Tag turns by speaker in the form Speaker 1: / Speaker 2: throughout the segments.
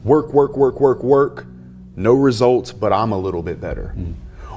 Speaker 1: Work, work, work, work, work. No results, but I'm a little bit better.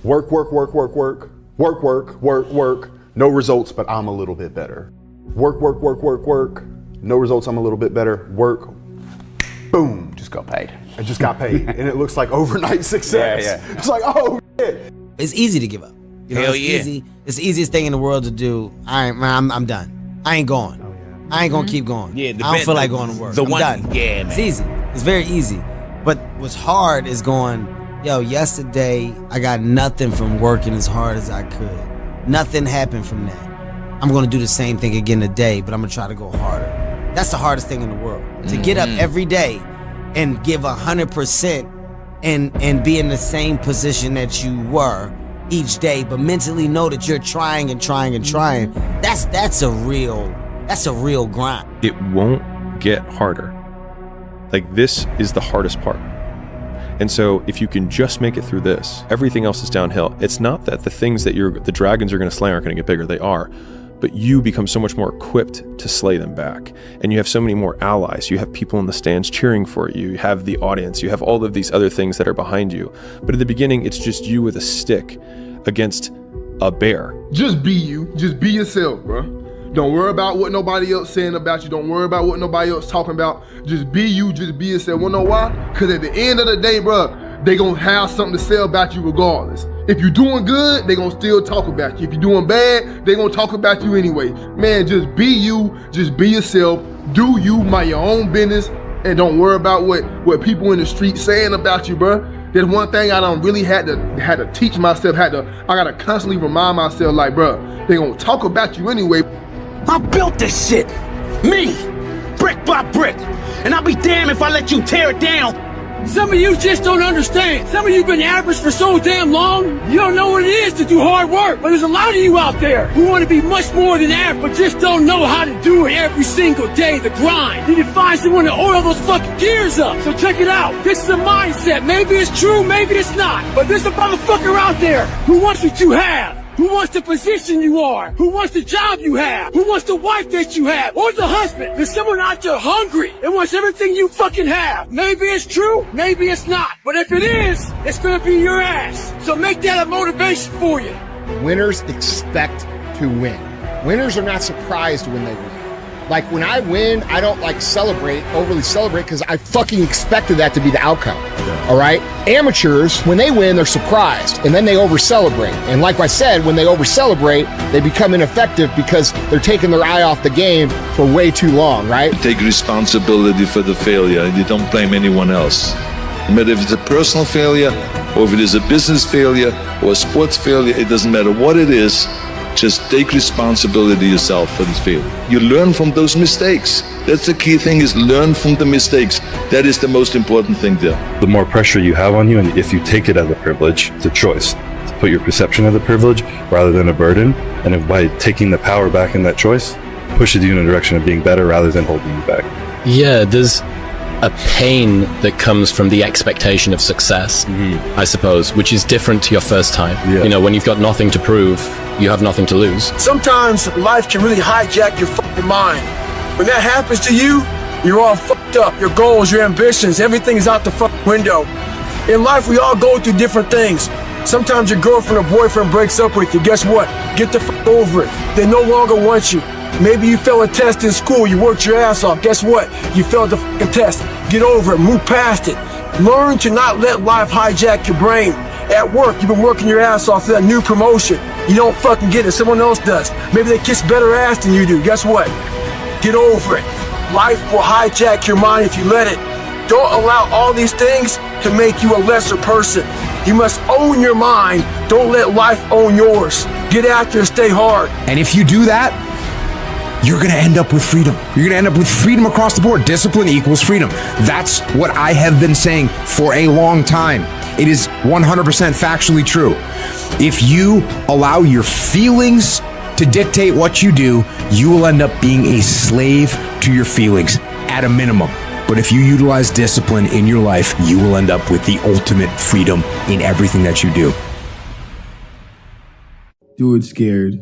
Speaker 1: Work, work, work, work, work. Work, work, work, work. No results, but I'm a little bit better. Work, work, work, work, work. No results, I'm a little bit better. Work, boom.
Speaker 2: Just got paid.
Speaker 1: I just got paid. And it looks like overnight success.
Speaker 2: Yeah.
Speaker 1: It's like, oh shit.
Speaker 3: It's easy to give up. You know,
Speaker 4: Hell
Speaker 3: it's
Speaker 4: yeah.
Speaker 3: easy. It's the easiest thing in the world to do. I'm done. I ain't going. I ain't gonna keep going.
Speaker 4: Yeah,
Speaker 3: I don't feel like going to work. I'm done.
Speaker 4: Yeah, man.
Speaker 3: It's easy. It's very easy. But what's hard is going, yo, yesterday I got nothing from working as hard as I could. Nothing happened from that. I'm gonna do the same thing again today, but I'm gonna try to go harder. That's the hardest thing in the world. To get up every day and give 100% and be in the same position that you were each day, but mentally know that you're trying and trying and trying. That's a real grind.
Speaker 5: It won't get harder. Like, this is the hardest part. And so if you can just make it through this, everything else is downhill. It's not that the things that the dragons are going to slay aren't going to get bigger. They are. But you become so much more equipped to slay them back. And you have so many more allies. You have people in the stands cheering for you. You have the audience. You have all of these other things that are behind you. But at the beginning, it's just you with a stick against a bear.
Speaker 6: Just be you. Just be yourself, bro. Don't worry about what nobody else saying about you. Don't worry about what nobody else talking about. Just be you. Just be yourself. Wanna know why? Because at the end of the day, bro, they gonna have something to say about you regardless. If you're doing good, they gonna still talk about you. If you're doing bad, they gonna talk about you anyway. Man, just be you. Just be yourself. Do you, mind your own business, and don't worry about what people in the street saying about you, bro. There's one thing I done really had to teach myself. I gotta constantly remind myself, like, bro, they gonna talk about you anyway.
Speaker 7: I built this shit. Me. Brick by brick. And I'll be damned if I let you tear it down.
Speaker 8: Some of you just don't understand. Some of you been average for so damn long, you don't know what it is to do hard work. But there's a lot of you out there who want to be much more than average, but just don't know how to do it every single day, the grind. You need to find someone to oil those fucking gears up. So check it out. This is a mindset. Maybe it's true, maybe it's not. But there's a motherfucker out there who wants what you have. Who wants the position you are? Who wants the job you have? Who wants the wife that you have? Or the husband? There's someone out there hungry and wants everything you fucking have. Maybe it's true, maybe it's not. But if it is, it's gonna be your ass. So make that a motivation for you.
Speaker 9: Winners expect to win. Winners are not surprised when they win. Like, when I win, I don't overly celebrate, because I fucking expected that to be the outcome. All right? Amateurs, when they win, they're surprised, and then they over-celebrate. And like I said, when they over-celebrate, they become ineffective because they're taking their eye off the game for way too long, right?
Speaker 10: Take responsibility for the failure, and you don't blame anyone else. No matter if it's a personal failure, or if it is a business failure, or a sports failure, it doesn't matter what it is. Just take responsibility yourself for this failure. You learn from those mistakes. That's the key thing, is learn from the mistakes. That is the most important thing there.
Speaker 11: The more pressure you have on you, and if you take it as a privilege, it's a choice to put your perception as a privilege rather than a burden. And if by taking the power back in that choice, pushes you in a direction of being better rather than holding you back.
Speaker 12: Yeah, there's a pain that comes from the expectation of success, I suppose, which is different to your first time.
Speaker 11: Yeah.
Speaker 12: You know, when you've got nothing to prove, you have nothing to lose.
Speaker 8: Sometimes life can really hijack your fucking mind. When that happens to you, you're all fucked up. Your goals, your ambitions, everything is out the fucking window. In life, we all go through different things. Sometimes your girlfriend or boyfriend breaks up with you. Guess what? Get the fuck over it. They no longer want you. Maybe you failed a test in school, you worked your ass off. Guess what? You failed the fucking test. Get over it, move past it. Learn to not let life hijack your brain. At work, you've been working your ass off for that new promotion. You don't fucking get it, someone else does. Maybe they kiss better ass than you do. Guess what? Get over it. Life will hijack your mind if you let it. Don't allow all these things to make you a lesser person. You must own your mind. Don't let life own yours. Get after it, stay hard.
Speaker 13: And if you do that, you're going to end up with freedom. You're going to end up with freedom across the board. Discipline equals freedom. That's what I have been saying for a long time. It is 100% factually true. If you allow your feelings to dictate what you do, you will end up being a slave to your feelings at a minimum. But if you utilize discipline in your life, you will end up with the ultimate freedom in everything that you do.
Speaker 14: Do it scared.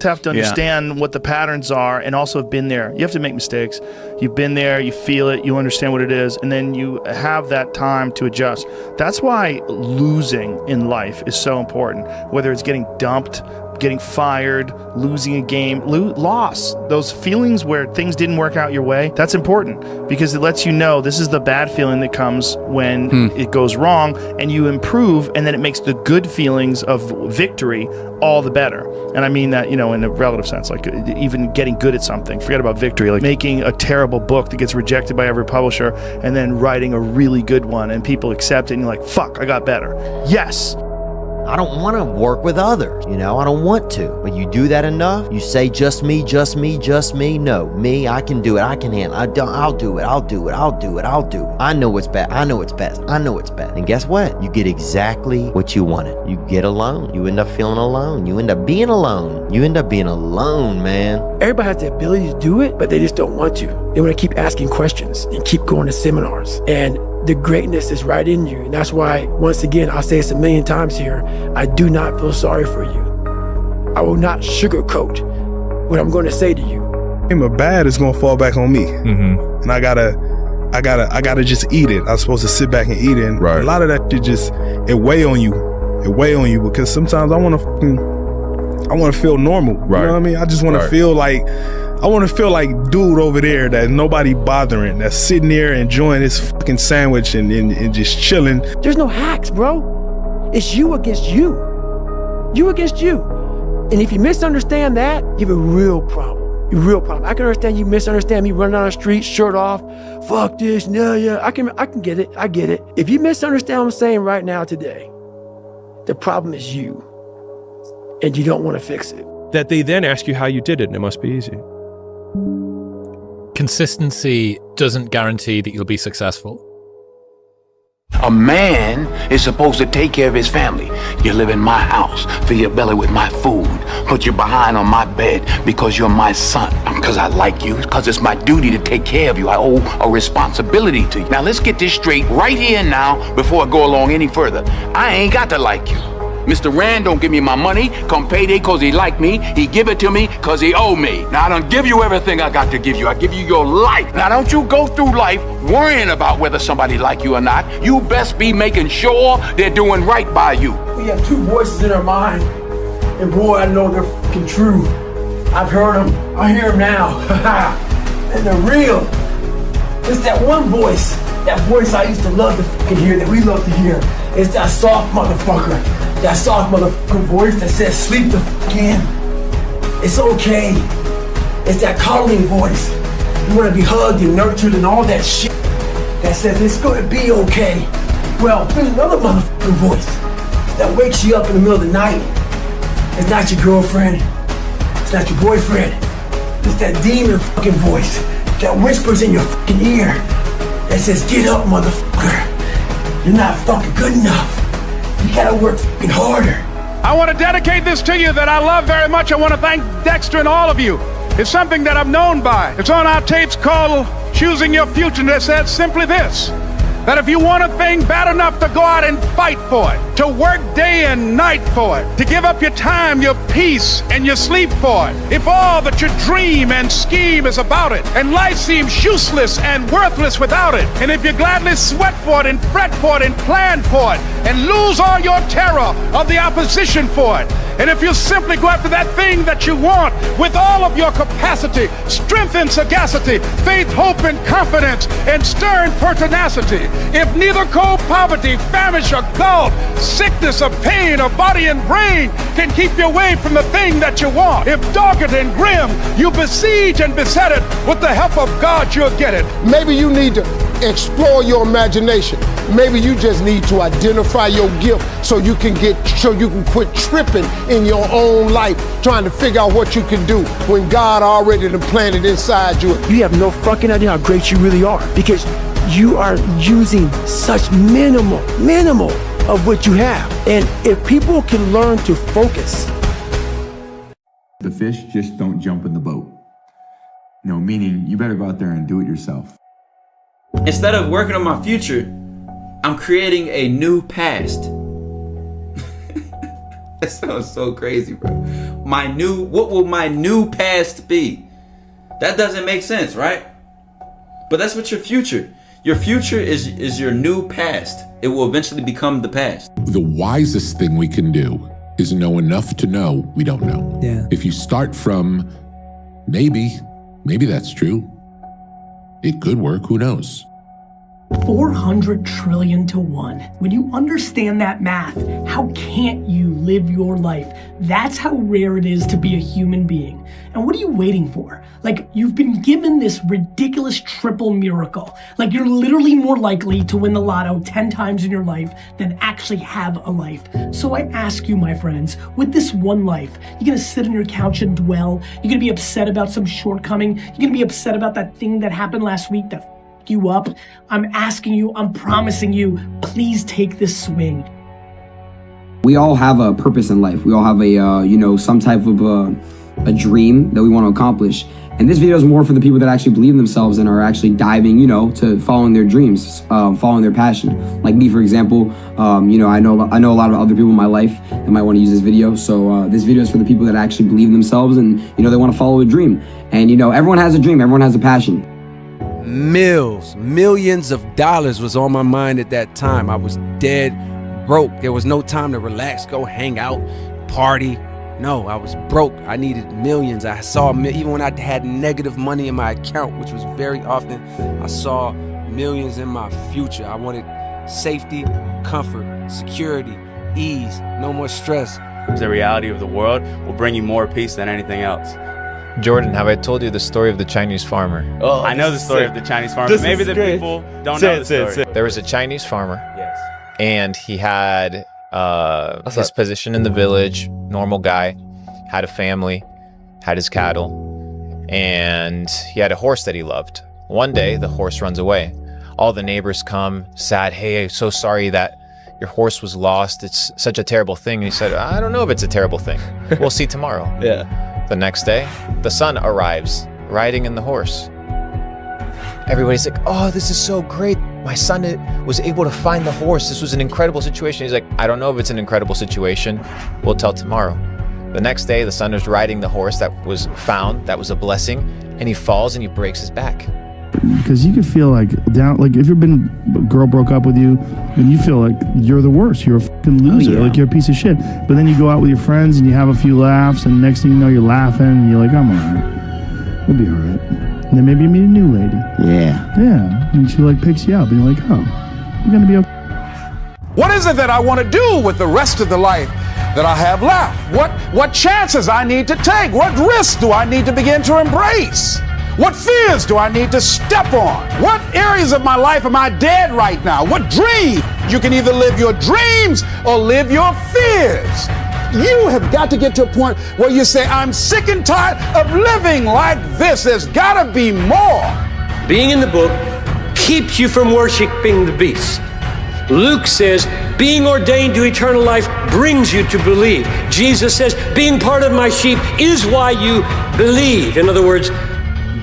Speaker 2: have to understand what the patterns are and also have been there. You have to make mistakes. You've been there, you feel it, you understand what it is, and then you have that time to adjust. That's why losing in life is so important, whether it's getting dumped, getting fired, losing a game, loss. Those feelings where things didn't work out your way, that's important because it lets you know this is the bad feeling that comes when it goes wrong, and you improve, and then it makes the good feelings of victory all the better. And I mean that, in a relative sense, like even getting good at something. Forget about victory, like making a terrible book that gets rejected by every publisher and then writing a really good one and people accept it and you're like, fuck, I got better. Yes.
Speaker 4: I don't want to work with others, I don't want to. But you do that enough, you say just me, just me, just me. No, me, I can do it, I can handle it, I'll do it. I know what's best, I know what's best. And guess what? You get exactly what you wanted. You get alone. You end up feeling alone. You end up being alone. Man.
Speaker 8: Everybody has the ability to do it, but they just don't want to. They want to keep asking questions and keep going to seminars. And the greatness is right in you. And that's why, once again, I'll say this a million times here, I do not feel sorry for you. I will not sugarcoat what I'm going to say to you.
Speaker 14: My bad is going to fall back on me. And I gotta just eat it. I'm supposed to sit back and eat it. And a lot of that shit it weigh on you because sometimes I want to feel normal. You know what I mean? I just want to feel like, dude over there that nobody bothering, that's sitting there enjoying his fucking sandwich and just chilling.
Speaker 8: There's no hacks, bro. It's you against you. You against you. And if you misunderstand that, you have a real problem. I can understand you misunderstand me running down the street, shirt off, fuck this, I can get it. I get it. If you misunderstand what I'm saying right now today, the problem is you. And you don't want to fix it.
Speaker 5: That they then ask you how you did it, and it must be easy.
Speaker 12: Consistency doesn't guarantee that you'll be successful.
Speaker 7: A man is supposed to take care of his family. You live in my house, fill your belly with my food, put your behind on my bed because you're my son. Because I like you, because it's my duty to take care of you. I owe a responsibility to you. Now let's get this straight right here and now before I go along any further. I ain't got to like you. Mr. Rand don't give me my money come payday cause he like me. He give it to me cause he owe me. Now I don't give you everything I got to give you. I give you your life. Now don't you go through life worrying about whether somebody like you or not. You best be making sure they're doing right by you.
Speaker 8: We have two voices in our mind. And boy, I know they're fucking true. I've heard them. I hear them now. And they're real. It's that one voice. That voice I used to love to fucking hear, that we love to hear. It's that soft motherfucker. That soft motherfucking voice that says, sleep the fuck in. It's okay. It's that calming voice. You want to be hugged and nurtured and all that shit that says it's going to be okay. Well, there's another motherfucking voice that wakes you up in the middle of the night. It's not your girlfriend. It's not your boyfriend. It's that demon fucking voice that whispers in your fucking ear that says, get up, motherfucker. You're not fucking good enough. You gotta work fucking harder.
Speaker 15: I want to dedicate this to you that I love very much. I want to thank Dexter and all of you. It's something that I'm known by. It's on our tapes called Choosing Your Future, and it says simply this: that if you want a thing bad enough to go out and fight for it, to work day and night for it, to give up your time, your peace, and your sleep for it, if all that you dream and scheme is about it, and life seems useless and worthless without it, and if you gladly sweat for it and fret for it and plan for it, and lose all your terror of the opposition for it, and if you simply go after that thing that you want with all of your capacity, strength and sagacity, faith, hope, and confidence, and stern pertinacity, if neither cold poverty, famish, or gulf, sickness, or pain, or body and brain can keep you away from the thing that you want, if dogged and grim, you besiege and beset it, with the help of God you'll get it.
Speaker 6: Maybe you need to explore your imagination. Maybe you just need to identify your gift so you can quit tripping in your own life, trying to figure out what you can do when God already done planted inside you.
Speaker 8: You have no fucking idea how great you really are, because you are using such minimal of what you have. And if people can learn to focus.
Speaker 16: The fish just don't jump in the boat. No, meaning you better go out there and do it yourself.
Speaker 17: Instead of working on my future, I'm creating a new past. That sounds so crazy, bro. what will my new past be? That doesn't make sense, right? But that's what your future is your new past. It will eventually become the past.
Speaker 18: The wisest thing we can do is know enough to know we don't know.
Speaker 3: Yeah.
Speaker 18: If you start from maybe that's true, it could work, who knows?
Speaker 19: 400 trillion to 1. When you understand that math, how can't you live your life? That's how rare it is to be a human being. And what are you waiting for? Like, you've been given this ridiculous triple miracle. Like, you're literally more likely to win the lotto 10 times in your life than actually have a life. So I ask you, my friends, with this one life, you're gonna sit on your couch and dwell? You're gonna be upset about some shortcoming? You're gonna be upset about that thing that happened last week that you up? I'm asking you, I'm promising you, please take this swing.
Speaker 20: We all have a purpose in life. We all have a, some type of a dream that we want to accomplish. And this video is more for the people that actually believe in themselves and are actually diving, to following their dreams, following their passion. Like me, for example, I know a lot of other people in my life that might want to use this video. So this video is for the people that actually believe in themselves and, they want to follow a dream. And, everyone has a dream. Everyone has a passion.
Speaker 21: Millions of dollars was on my mind at that time. I was dead broke. There was no time to relax, go hang out, party. No, I was broke. I needed millions. I saw, even when I had negative money in my account, which was very often, I saw millions in my future. I wanted safety, comfort, security, ease, no more stress.
Speaker 22: The reality of the world will bring you more peace than anything else.
Speaker 23: Jordan, have I told you the story of the Chinese farmer?
Speaker 22: Oh, I know the story of the Chinese farmer. Maybe the people don't know the story.
Speaker 23: There was a Chinese farmer. Yes. And he had his position in the village, normal guy, had a family, had his cattle, and he had a horse that he loved. One day, the horse runs away. All the neighbors come, sad, hey, I'm so sorry that your horse was lost. It's such a terrible thing. And he said, I don't know if it's a terrible thing. We'll see tomorrow.
Speaker 22: Yeah.
Speaker 23: The next day, the son arrives, riding in the horse. Everybody's like, oh, this is so great. My son was able to find the horse. This was an incredible situation. He's like, I don't know if it's an incredible situation. We'll tell tomorrow. The next day, the son is riding the horse that was found. That was a blessing. And he falls and he breaks his back.
Speaker 2: Because you could feel like if a girl broke up with you, and you feel like you're the worst, you're a fucking loser, like you're a piece of shit. But then you go out with your friends and you have a few laughs, and next thing you know, you're laughing, and you're like, I'm alright, we'll be alright. And then maybe you meet a new lady. Yeah, and she picks you up, and you're like, oh, we're gonna be okay.
Speaker 15: What is it that I want to do with the rest of the life that I have left? What chances I need to take? What risks do I need to begin to embrace? What fears do I need to step on? What areas of my life am I dead right now? What dreams? You can either live your dreams or live your fears. You have got to get to a point where you say, I'm sick and tired of living like this. There's got to be more.
Speaker 24: Being in the book keeps you from worshiping the beast. Luke says, being ordained to eternal life brings you to believe. Jesus says, being part of my sheep is why you believe. In other words,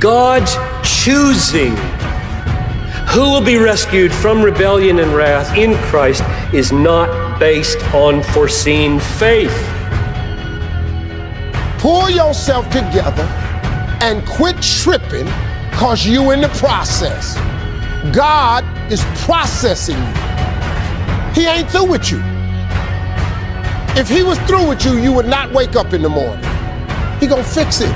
Speaker 24: God's choosing who will be rescued from rebellion and wrath in Christ is not based on foreseen faith.
Speaker 9: Pull yourself together and quit tripping because you in the process. God is processing you. He ain't through with you. If he was through with you, you would not wake up in the morning. He gonna fix it.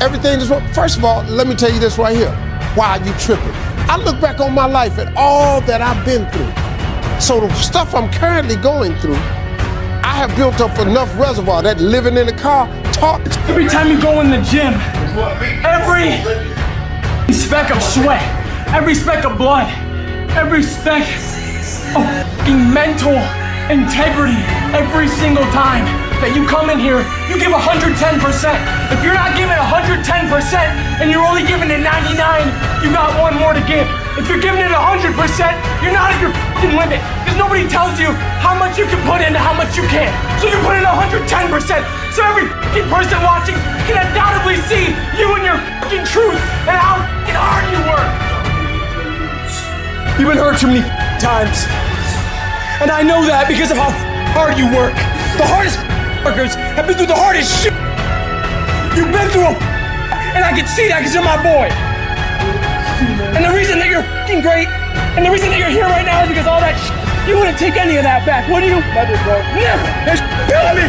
Speaker 9: Everything is wrong. First of all, let me tell you this right here. Why are you tripping? I look back on my life and all that I've been through. So the stuff I'm currently going through, I have built up enough reservoir that living in the car, talk.
Speaker 19: Every time you go in the gym, every speck of sweat, every speck of blood, every speck of mental integrity, every single time that you come in here, you give 110%. If you're not giving 110% and you're only giving it 99, you got one more to give. If you're giving it 100%, you're not at your fucking limit. Because nobody tells you how much you can put in and how much you can't. So you put in 110%. So every fucking person watching can undoubtedly see you and your fucking truth and how fucking hard you work. You've been hurt too many times. And I know that because of how hard you work. The hardest workers have been through the hardest shit. You've been through and I can see that because you're my boy. And the reason that you're fucking great, and the reason that you're here right now is because all that you wouldn't take any of that back, would you? Never, bro. Never. That's built me.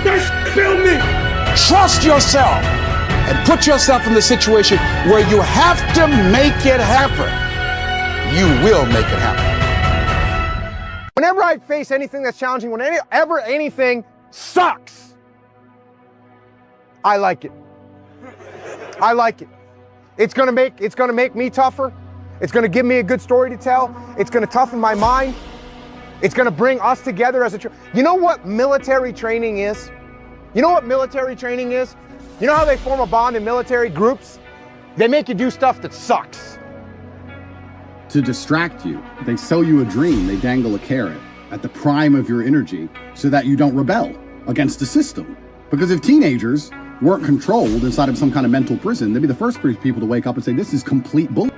Speaker 19: That's built me.
Speaker 1: Trust yourself and put yourself in the situation where you have to make it happen. You will make it happen.
Speaker 10: Whenever I face anything that's challenging, whenever anything sucks, I like it. I like it. It's gonna make me tougher. It's gonna give me a good story to tell. It's gonna toughen my mind. It's gonna bring us together as a You know what military training is? You know what military training is? You know how they form a bond in military groups? They make you do stuff that sucks.
Speaker 11: To distract you, they sell you a dream, they dangle a carrot at the prime of your energy so that you don't rebel against the system. Because if teenagers weren't controlled inside of some kind of mental prison, they'd be the first people to wake up and say, this is complete bullshit.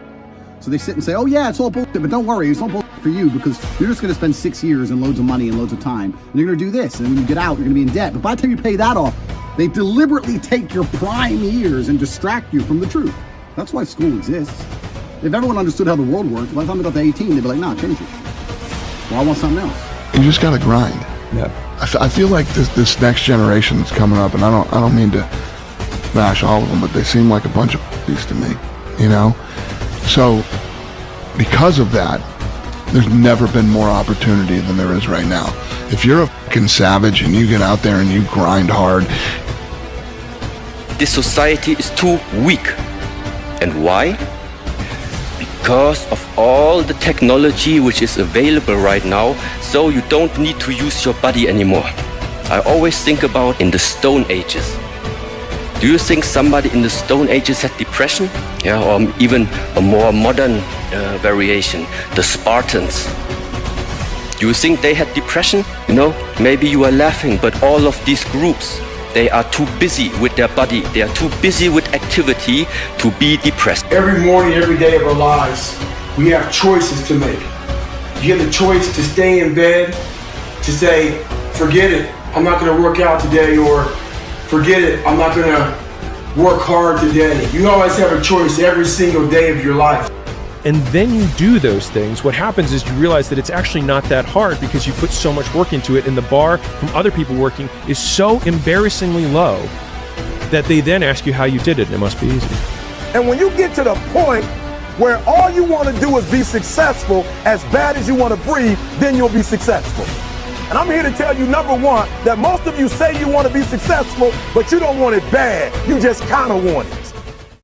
Speaker 11: So they sit and say, oh yeah, it's all bullshit, but don't worry, it's all bullshit for you because you're just gonna spend 6 years and loads of money and loads of time, and you're gonna do this, and when you get out, you're gonna be in debt. But by the time you pay that off, they deliberately take your prime years and distract you from the truth. That's why school exists. If everyone understood how the world worked, by the time they got to 18, they'd be like, nah, change it. Well, I want something else.
Speaker 13: You just gotta grind.
Speaker 11: Yeah.
Speaker 13: I feel like this next generation that's coming up, and I don't mean to bash all of them, but they seem like a bunch of f***ings to me, you know? So, because of that, there's never been more opportunity than there is right now. If you're a fucking savage and you get out there and you grind hard.
Speaker 25: This society is too weak. And why? Because of all the technology which is available right now, so you don't need to use your body anymore. I always think about in the Stone Ages. Do you think somebody in the Stone Ages had depression? Yeah, or even a more modern variation, the Spartans. Do you think they had depression? You know, maybe you are laughing, but all of these groups, they are too busy with their body. They are too busy with activity to be depressed.
Speaker 8: Every morning, every day of our lives, we have choices to make. You have the choice to stay in bed, to say, forget it, I'm not gonna work out today, or forget it, I'm not gonna work hard today. You always have a choice every single day of your life.
Speaker 5: And then you do those things. What happens is you realize that it's actually not that hard because you put so much work into it, and the bar from other people working is so embarrassingly low that they then ask you how you did it, and it must be easy.
Speaker 26: And when you get to the point where all you want to do is be successful as bad as you want to breathe, then you'll be successful. And I'm here to tell you, number one, that most of you say you want to be successful, but you don't want it bad. You just kind of want it.